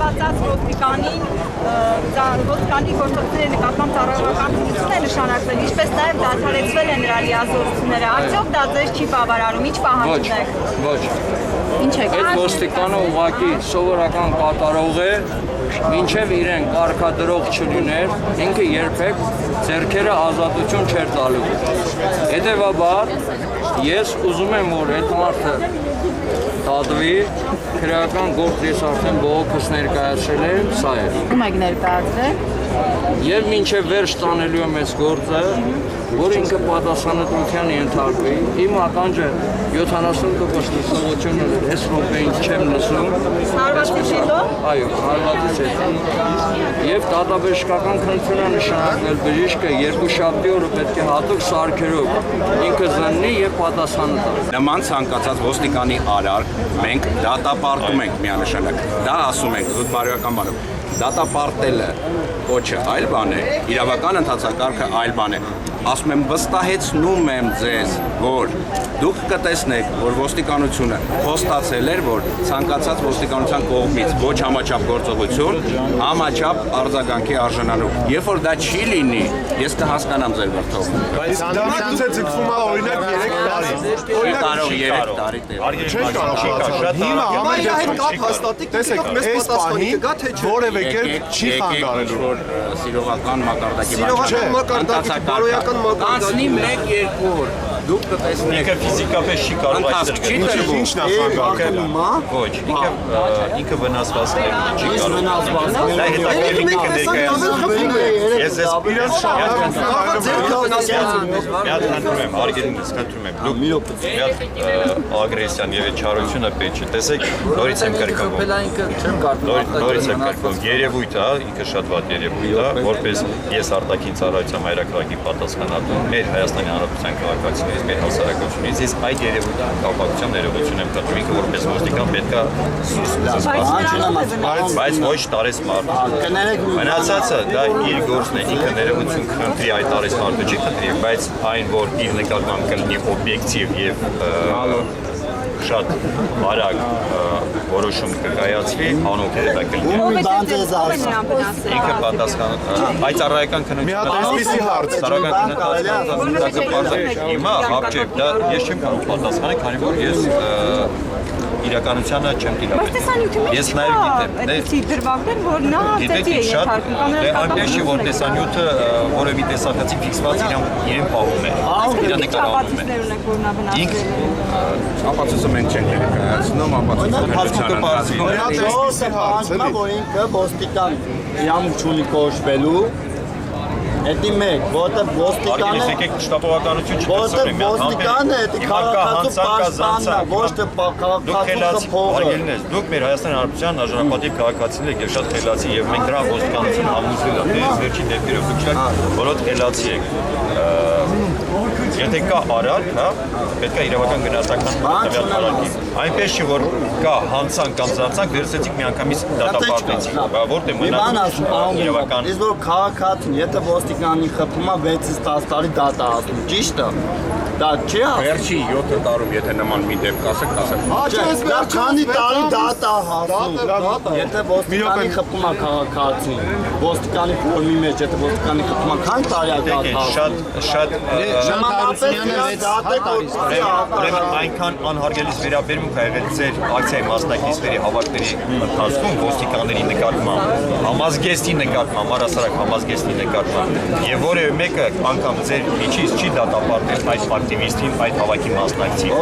Ցանկացած ոստիկանի գործողությունների նկատմամբ ծառայողական քննություն է նշանակվել, ինչպես նաև դադարեցվել են նրա լիազորությունները։ Արդյոք դա ձեզ չի բավարարում, ինչ պահանջում եք։ Ոչ։ Ինչ եք։ Այդ ոստիկանը ուղղակի սովորական կատարող է, մինչև իրեն կարգադրող չլիներ, ինքը երբեք ձեռքերը ազատություն չէր տալու։ Հետևաբար, ես ուզում եմ, որ այդ մարդը դատվի, քրեական գործ ես արդեն բողոքս ներկայացրել եմ, սա է։ Ում եք ներկայացրել։ Եվ մինչև վերջ տանելու եմ այս գործը, որ ինքը պատասխանատվության ենթարկվի, իմ ականջը 70% լսողությունը այս րոպեին չեմ լսում։ Հարվածից հետո։ Այո, հարվածից հետո։ Եվ դատաբժշկական քննություն է նշանակվել բժիշկը երկուշաբթի օրը պետք է հատուկ սարքերով ինքը զննի եւ պատասխանը տա։ Նման ցանկացած ոստիկանի արարք մենք դատապարտում ենք միանշանակ։ Դա ասում ենք զուտբարոյական բանով։ Դատապարտելը կոչը այլ բան է, իրավական ընթացակարգը այլ բան է։ Ասում եմ, վստահեցնում եմ ձեզ, որ դուք կտեսնեք, որ ոստիկանությունը խոստացել էր, որ ցանկացած ոստիկանության կողմից ոչ համաչափ գործողություն, համաչափ արձագանքի արժանանալու։ Երբ որ դա չի լինի, ես կհասկանամ ձեր վրթովը։ Բայց դա գուցե ձգվում է օրինակ 3 տարի։ Կարող 3 տարի տեղ։ Չեն կարող հիմա ամեն կապ հաստատիկ, տեսեք, մեզ պատասխանի կգա թե չէ։ Որևէ կերպ չի խանգարելու։ Սիրողական մակարդակի Բարոյական Անցնի 1-2 օր, դուք կտեսնեք։ Ինքը ֆիզիկապես չի կարող Ընթացք չի տրվում։ Ինչն է խանգարել։ Ոչ, ինքը վնասվածքներ չի կարող։ Դա հետաքրքիր ինքը ներկայացնում է։ Ես ես խնդրում եմ, արգելինս խնդրում եմ։ Դուք ագրեսիան եւ չարությունը պետք է տեսեք, նորից եմ կրկնվում։ Նորից եմ կրկնվում։ Երևույթ է, ինքը շատ վատ երևույթ է, որպես ես արտաքին ծառայության մայրաքաղաքի պատասխանատու մեր Հայաստանի Հանրապետության քաղաքացիներից, մեր հասարակությունից, ես այդ երևույթի կապակցությամբ ներողություն եմ խնդրում, ինքը որպես ոստիկան պետք է բայց ոչ տարես մարդ։ Մնացածը դա իր գործն է, ինքը ներողություն խնդրի այդ տարես մարդը չի խնդրի, բայց այն որ իր նկատմամբ կլինի օբյեկտիվ եւ շատ արագ որոշում կկայացվի, անօգետ է դա կլինի։ Ինքը պատասխան այդ ծառայական քննությունը հարց։ Հիմա ապճեպ դա ես չեմ կարող պատասխանել, քանի որ ես իրականությանը չեմ տիրապետում։ Ես նաև գիտեմ։ Այդպիսի դրվագներ, որ նա ծեծի է ենթարկում։ Այնպես չի, որ տեսանյութը որևէ տեսակացի ֆիքսված իրեն պահում է։ Իր նկարահանում է։ Ինքը Ապացույցը մենք չենք ներկայացնում, ապացույցը որ ինքը ոստիկան իրավունք չունի կոչվելու, Էդի մեկ, որտեղ ոստիկանը եկեք շտապողականություն որտեղ ոստիկանը էդի քաղաքացու պաշտպանն է, ոչ թե քաղաքացու փողը։ Դուք մեր Հայաստանի Հանրապետության արժանապատիվ քաղաքացիներ եք եւ շատ խելացի եւ մենք դրա ոստիկանություն համոզվել ենք, վերջին դեպքերով դուք շատ բոլոր խելացի եք։ Եթե կա արարք, հա, պետք է իրավական գնահատական տվյալ արարքի։ Այնպես չի, որ կա հանցանք կամ զանցանք, վերցեցիք միանգամից դատապարտեցիք։ Որտեղ մնաց իրավական։ Իսկ որ քաղաքացին, եթե ոստիկանի խփում է 6-ից 10 տարի դատա ասում, ճիշտ է։ Դա չի ասում։ Վերջի 7 տարում եթե նման մի դեպք ասեք, ասեք։ Դա քանի տարի դատա ասում։ Եթե ոստիկանի խփում է քաղաքացին, ոստիկանի ֆորմի մեջ, եթե ոստիկանի խփում է քանի տարի է դատա ասում։ Շատ Ուրեմն այնքան անհարգելից վերաբերմունք ա եղել ձեր ակցիայի մասնակիցների հավաքների ընթացքում ոստիկանների նկատմամբ, համազգեստի նկատմամբ, առհասարակ համազգեստի նկատմամբ եւ որևէ մեկը անգամ ձեր միջից չի դատապարտել այդ ակտիվիստին, այդ հավաքի մասնակցին։